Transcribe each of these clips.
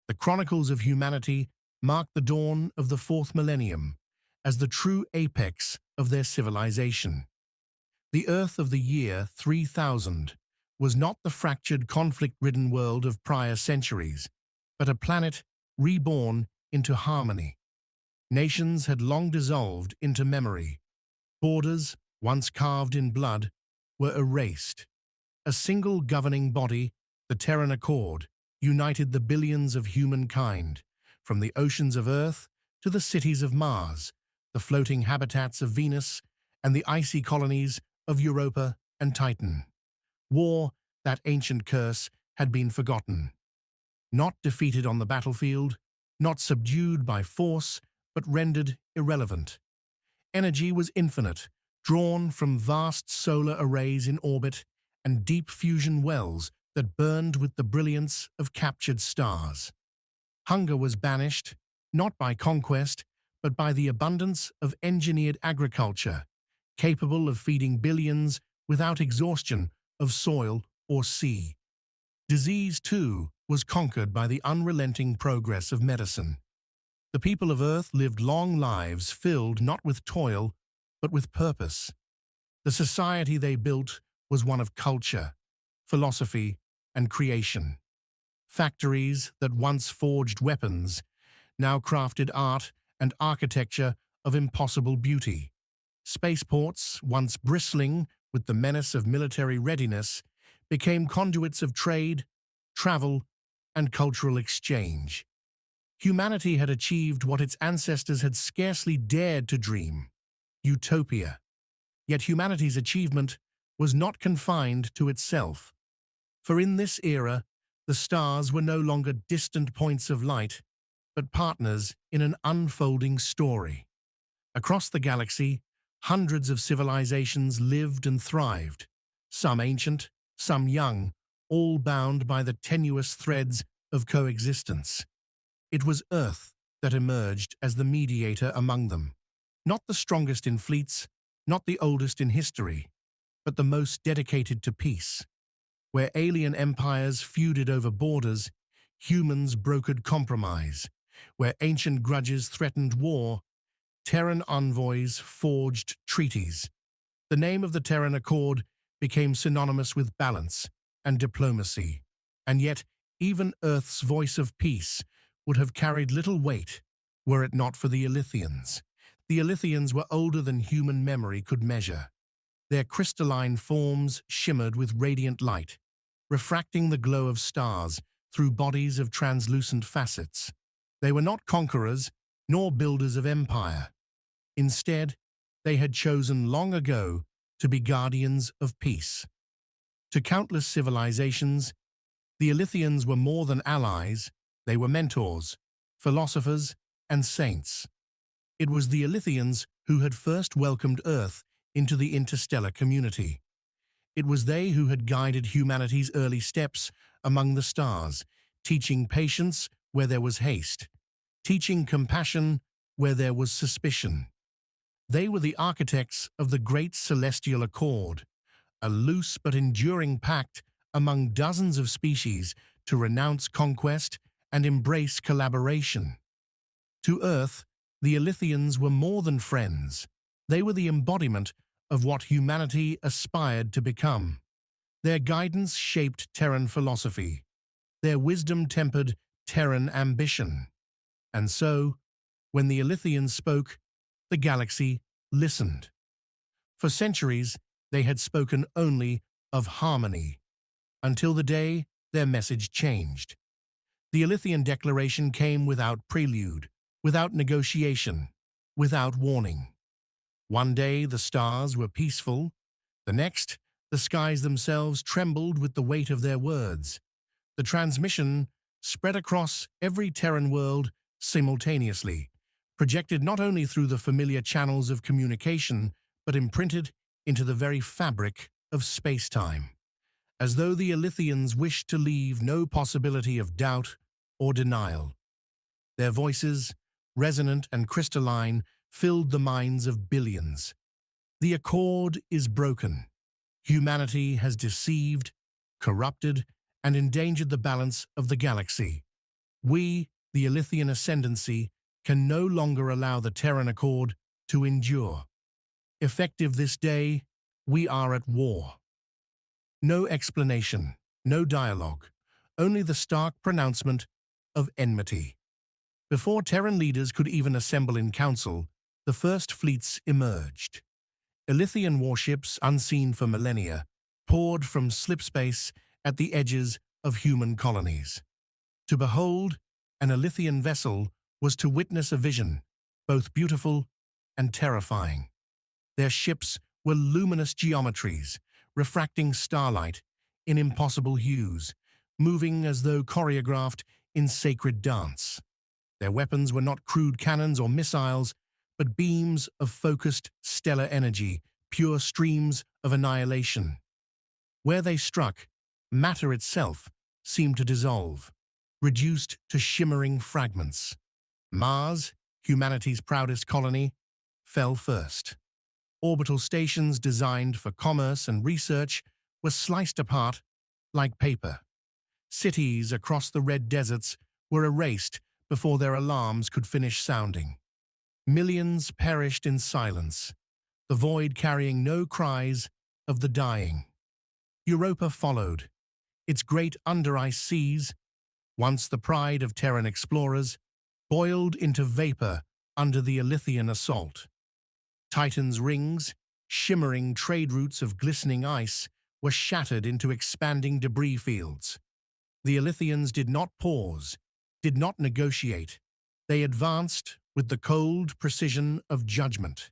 The chronicles of humanity mark the dawn of the fourth millennium as the true apex of their civilization. The Earth of the year 3000 was not the fractured, conflict-ridden world of prior centuries, but a planet reborn into harmony. Nations had long dissolved into memory. Borders, once carved in blood, were erased. A single governing body, the Terran Accord, united the billions of humankind, from the oceans of Earth to the cities of Mars, the floating habitats of Venus, and the icy colonies of Europa and Titan. War, that ancient curse, had been forgotten. Not defeated on the battlefield, not subdued by force, but rendered irrelevant. Energy was infinite, drawn from vast solar arrays in orbit and deep fusion wells that burned with the brilliance of captured stars. Hunger was banished, not by conquest, but by the abundance of engineered agriculture, capable of feeding billions without exhaustion of soil or sea. Disease, too, was conquered by the unrelenting progress of medicine. The people of Earth lived long lives filled not with toil, but with purpose. The society they built was one of culture, philosophy, and creation. Factories that once forged weapons now crafted art and architecture of impossible beauty. Spaceports, once bristling with the menace of military readiness, became conduits of trade, travel, and cultural exchange. Humanity had achieved what its ancestors had scarcely dared to dream: utopia. Yet humanity's achievement was not confined to itself. For in this era, the stars were no longer distant points of light, but partners in an unfolding story. Across the galaxy, hundreds of civilizations lived and thrived, some ancient, some young, all bound by the tenuous threads of coexistence. It was Earth that emerged as the mediator among them, not the strongest in fleets, not the oldest in history, but the most dedicated to peace. Where alien empires feuded over borders, humans brokered compromise. Where ancient grudges threatened war, Terran envoys forged treaties. The name of the Terran Accord became synonymous with balance and diplomacy. And yet, even Earth's voice of peace would have carried little weight were it not for the Elythians. The Elythians were older than human memory could measure. Their crystalline forms shimmered with radiant light, refracting the glow of stars through bodies of translucent facets. They were not conquerors nor builders of empire. Instead, they had chosen long ago to be guardians of peace. To countless civilizations, the Elythians were more than allies, they were mentors, philosophers, and saints. It was the Elythians who had first welcomed Earth into the interstellar community. It was they who had guided humanity's early steps among the stars, teaching patience where there was haste, teaching compassion where there was suspicion. They were the architects of the great celestial accord, a loose but enduring pact among dozens of species to renounce conquest and embrace collaboration. To Earth, the Elythians were more than friends. They were the embodiment of what humanity aspired to become. Their guidance shaped Terran philosophy. Their wisdom tempered Terran ambition. And so, when the Elythians spoke, the galaxy listened. For centuries, they had spoken only of harmony, until the day their message changed. The Elythian Declaration came without prelude, without negotiation, without warning. One day the stars were peaceful, the next the skies themselves trembled with the weight of their words. The transmission spread across every Terran world simultaneously, projected not only through the familiar channels of communication, but imprinted into the very fabric of space-time, as though the Elythians wished to leave no possibility of doubt or denial. Their voices, resonant and crystalline, filled the minds of billions. The accord is broken. Humanity has deceived, corrupted, and endangered the balance of the galaxy. We, the Elythian ascendancy, can no longer allow the Terran Accord to endure. Effective this day, we are at war. No explanation, no dialogue, only the stark pronouncement of enmity. Before Terran leaders could even assemble in council, the first fleets emerged. Elythian warships, unseen for millennia, poured from slipspace at the edges of human colonies. To behold an Elythian vessel was to witness a vision, both beautiful and terrifying. Their ships were luminous geometries, refracting starlight in impossible hues, moving as though choreographed in sacred dance. Their weapons were not crude cannons or missiles, but beams of focused stellar energy, pure streams of annihilation. Where they struck, matter itself seemed to dissolve, reduced to shimmering fragments. Mars, humanity's proudest colony, fell first. Orbital stations designed for commerce and research were sliced apart like paper. Cities across the red deserts were erased before their alarms could finish sounding. Millions perished in silence, the void carrying no cries of the dying. Europa followed, its great under-ice seas, once the pride of Terran explorers, boiled into vapor under the Elythian assault. Titan's rings, shimmering trade routes of glistening ice, were shattered into expanding debris fields. The Elythians did not pause, did not negotiate. They advanced with the cold precision of judgment.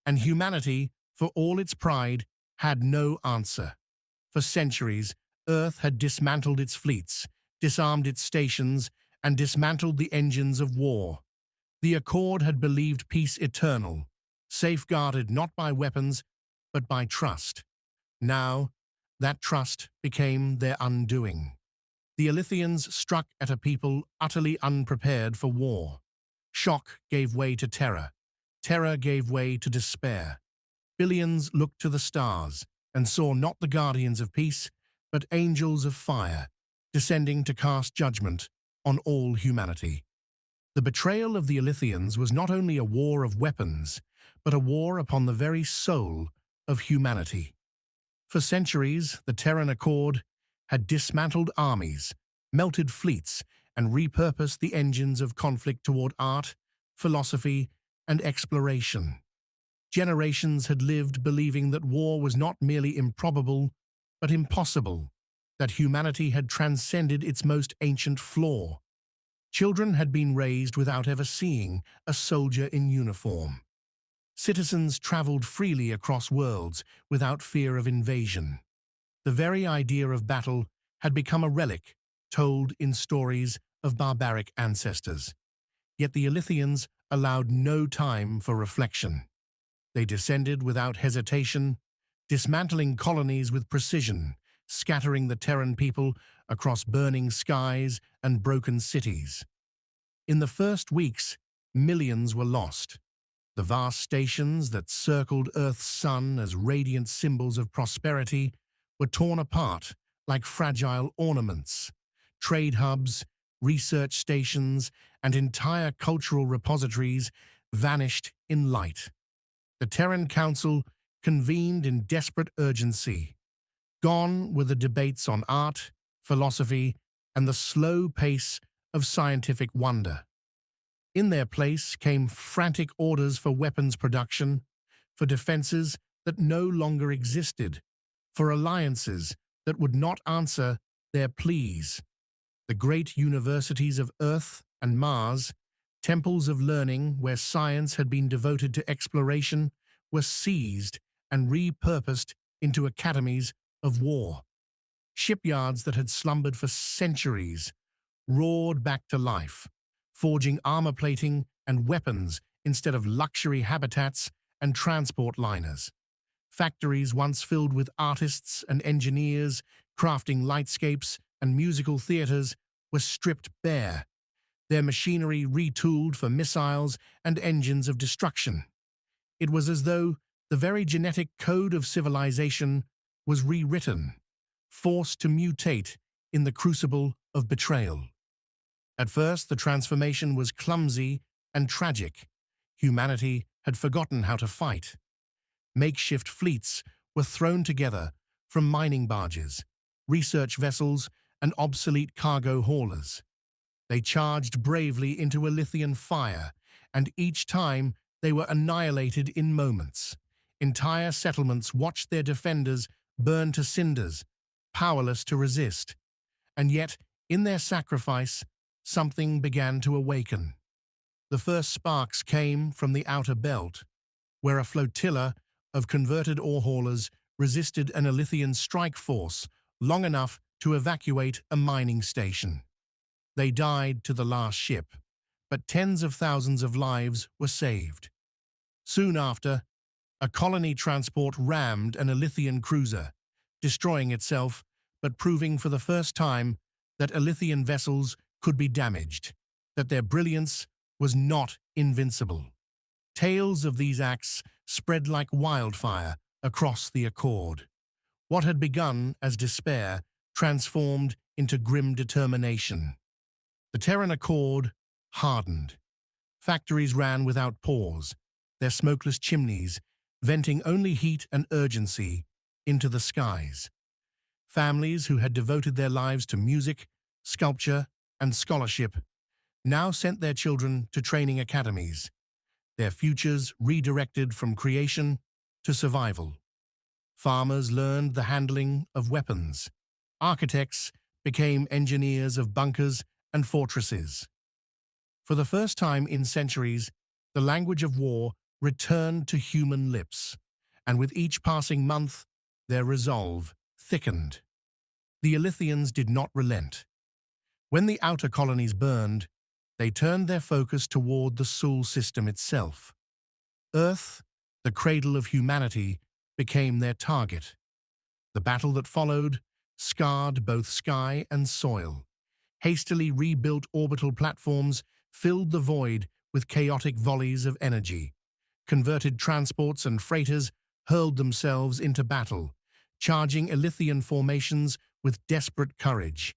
And humanity, for all its pride, had no answer. For centuries, Earth had dismantled its fleets, disarmed its stations, and dismantled the engines of war. The Accord had believed peace eternal, safeguarded not by weapons, but by trust. Now, that trust became their undoing. The Elythians struck at a people utterly unprepared for war. Shock gave way to terror. Terror gave way to despair. Billions looked to the stars and saw not the guardians of peace, but angels of fire, descending to cast judgment on all humanity. The betrayal of the Elythians was not only a war of weapons, but a war upon the very soul of humanity. For centuries, the Terran Accord had dismantled armies, melted fleets, and repurposed the engines of conflict toward art, philosophy, and exploration. Generations had lived believing that war was not merely improbable, but impossible, that humanity had transcended its most ancient flaw. Children had been raised without ever seeing a soldier in uniform. Citizens traveled freely across worlds without fear of invasion. The very idea of battle had become a relic told in stories of barbaric ancestors. Yet the Elythians allowed no time for reflection. They descended without hesitation, dismantling colonies with precision, scattering the Terran people across burning skies and broken cities. In the first weeks, millions were lost. The vast stations that circled Earth's sun as radiant symbols of prosperity were torn apart like fragile ornaments. Trade hubs, research stations, and entire cultural repositories vanished in light. The Terran Council convened in desperate urgency. Gone were the debates on art, philosophy, and the slow pace of scientific wonder. In their place came frantic orders for weapons production, for defenses that no longer existed, for alliances that would not answer their pleas. The great universities of Earth and Mars, temples of learning where science had been devoted to exploration, were seized and repurposed into academies of war. Shipyards that had slumbered for centuries roared back to life, forging armor plating and weapons instead of luxury habitats and transport liners. Factories once filled with artists and engineers crafting lightscapes and musical theaters were stripped bare, their machinery retooled for missiles and engines of destruction. It was as though the very genetic code of civilization was rewritten, forced to mutate in the crucible of betrayal. At first, the transformation was clumsy and tragic. Humanity had forgotten how to fight. Makeshift fleets were thrown together from mining barges, research vessels, and obsolete cargo haulers. They charged bravely into Elythian fire, and each time they were annihilated in moments. Entire settlements watched their defenders burn to cinders, powerless to resist. And yet, in their sacrifice, something began to awaken. The first sparks came from the outer belt, where a flotilla of converted ore haulers resisted an Elythian strike force long enough to evacuate a mining station. They died to the last ship, but tens of thousands of lives were saved. Soon after, a colony transport rammed an Elythian cruiser, destroying itself, but proving for the first time that Elythian vessels could be damaged, that their brilliance was not invincible. Tales of these acts spread like wildfire across the Accord. What had begun as despair transformed into grim determination. The Terran Accord hardened. Factories ran without pause, their smokeless chimneys venting only heat and urgency into the skies. Families who had devoted their lives to music, sculpture, and scholarship now sent their children to training academies, their futures redirected from creation to survival. Farmers learned the handling of weapons. Architects became engineers of bunkers and fortresses. For the first time in centuries, the language of war returned to human lips, and with each passing month, their resolve thickened. The Elythians did not relent. When the outer colonies burned, they turned their focus toward the Sol system itself. Earth, the cradle of humanity, became their target. The battle that followed scarred both sky and soil. Hastily rebuilt orbital platforms filled the void with chaotic volleys of energy. Converted transports and freighters hurled themselves into battle, charging Elythian formations with desperate courage.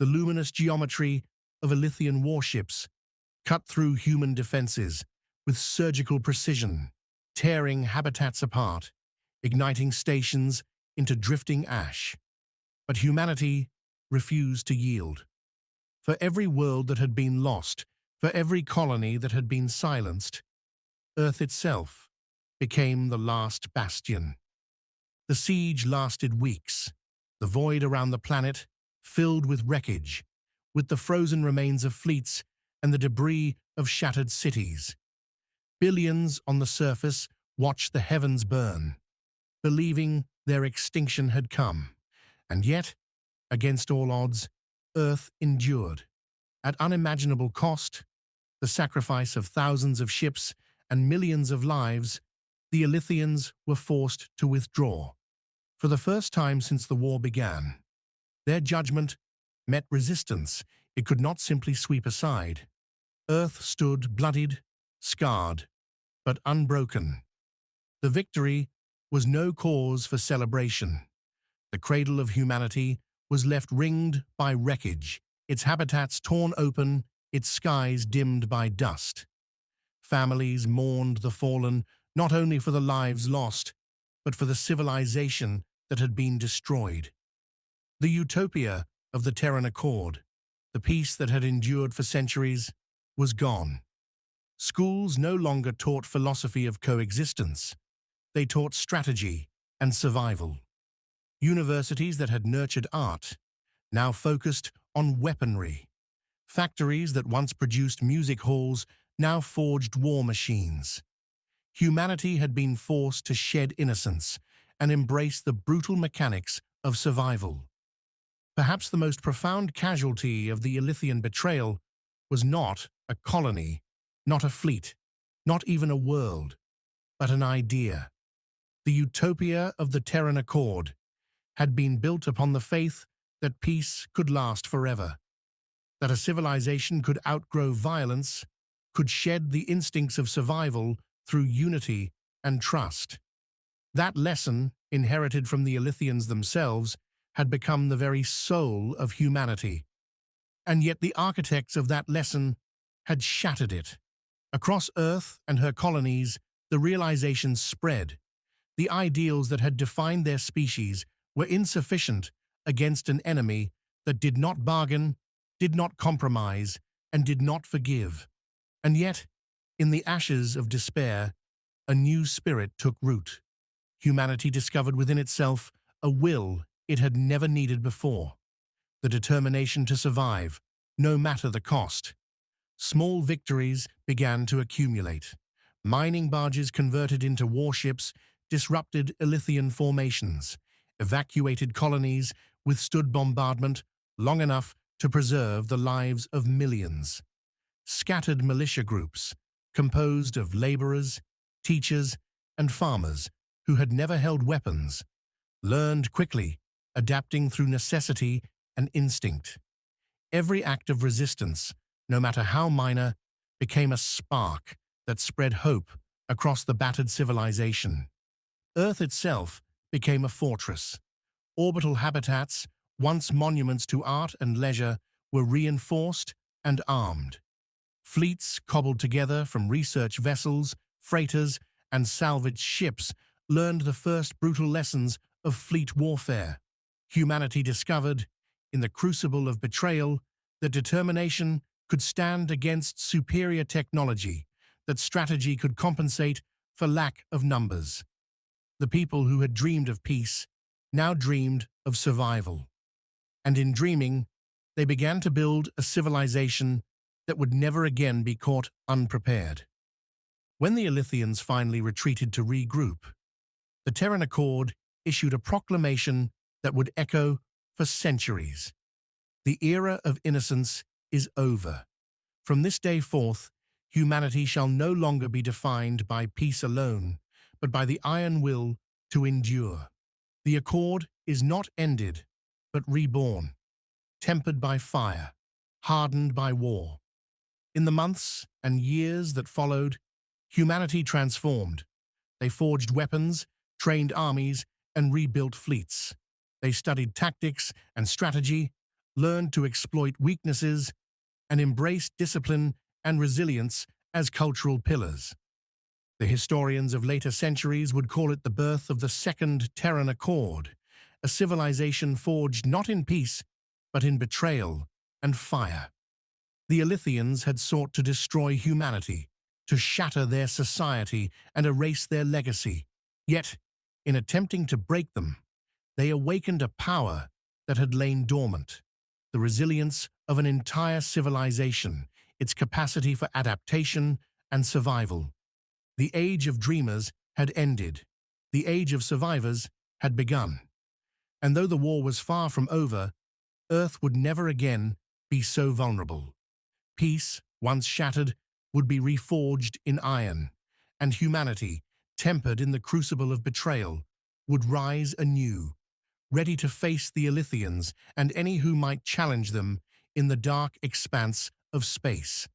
The luminous geometry of Elythian warships cut through human defenses with surgical precision, tearing habitats apart, igniting stations into drifting ash. But humanity refused to yield. For every world that had been lost, for every colony that had been silenced, Earth itself became the last bastion. The siege lasted weeks, the void around the planet filled with wreckage, with the frozen remains of fleets and the debris of shattered cities. Billions on the surface watched the heavens burn, believing their extinction had come. And yet, against all odds, Earth endured. At unimaginable cost, the sacrifice of thousands of ships and millions of lives, the Elythians were forced to withdraw. For the first time since the war began, their judgment met resistance it could not simply sweep aside. Earth stood bloodied, scarred, but unbroken. The victory was no cause for celebration. The cradle of humanity was left ringed by wreckage, its habitats torn open, its skies dimmed by dust. Families mourned the fallen not only for the lives lost, but for the civilization that had been destroyed. The utopia of the Terran Accord, the peace that had endured for centuries, was gone. Schools no longer taught philosophy of coexistence. They taught strategy and survival. Universities that had nurtured art now focused on weaponry. Factories that once produced music halls now forged war machines. Humanity had been forced to shed innocence and embrace the brutal mechanics of survival. Perhaps the most profound casualty of the Elythian betrayal was not a colony, not a fleet, not even a world, but an idea. The utopia of the Terran Accord had been built upon the faith that peace could last forever, that a civilization could outgrow violence, could shed the instincts of survival through unity and trust. That lesson, inherited from the Elythians themselves, had become the very soul of humanity. And yet the architects of that lesson had shattered it. Across Earth and her colonies, the realization spread. The ideals that had defined their species were insufficient against an enemy that did not bargain, did not compromise, and did not forgive. And yet, in the ashes of despair, a new spirit took root. Humanity discovered within itself a will it had never needed before, the determination to survive, no matter the cost. Small victories began to accumulate. Mining barges converted into warships disrupted Elythian formations. Evacuated colonies withstood bombardment long enough to preserve the lives of millions. Scattered militia groups, composed of laborers, teachers, and farmers who had never held weapons, learned quickly, adapting through necessity and instinct. Every act of resistance, no matter how minor, became a spark that spread hope across the battered civilization. Earth itself became a fortress. Orbital habitats, once monuments to art and leisure, were reinforced and armed. Fleets cobbled together from research vessels, freighters, and salvaged ships learned the first brutal lessons of fleet warfare. Humanity discovered, in the crucible of betrayal, that determination could stand against superior technology, that strategy could compensate for lack of numbers. The people who had dreamed of peace now dreamed of survival. And in dreaming, they began to build a civilization that would never again be caught unprepared. When the Elythians finally retreated to regroup, the Terran Accord issued a proclamation that would echo for centuries. The era of innocence is over. From this day forth, humanity shall no longer be defined by peace alone, but by the iron will to endure. The Accord is not ended, but reborn, tempered by fire, hardened by war. In the months and years that followed, humanity transformed. They forged weapons, trained armies, and rebuilt fleets. They studied tactics and strategy, learned to exploit weaknesses, and embraced discipline and resilience as cultural pillars. The historians of later centuries would call it the birth of the Second Terran Accord, a civilization forged not in peace, but in betrayal and fire. The Elythians had sought to destroy humanity, to shatter their society and erase their legacy. Yet, in attempting to break them, they awakened a power that had lain dormant, the resilience of an entire civilization, its capacity for adaptation and survival. The age of dreamers had ended. The age of survivors had begun. And though the war was far from over, Earth would never again be so vulnerable. Peace, once shattered, would be reforged in iron, and humanity, tempered in the crucible of betrayal, would rise anew, ready to face the Elythians and any who might challenge them in the dark expanse of space.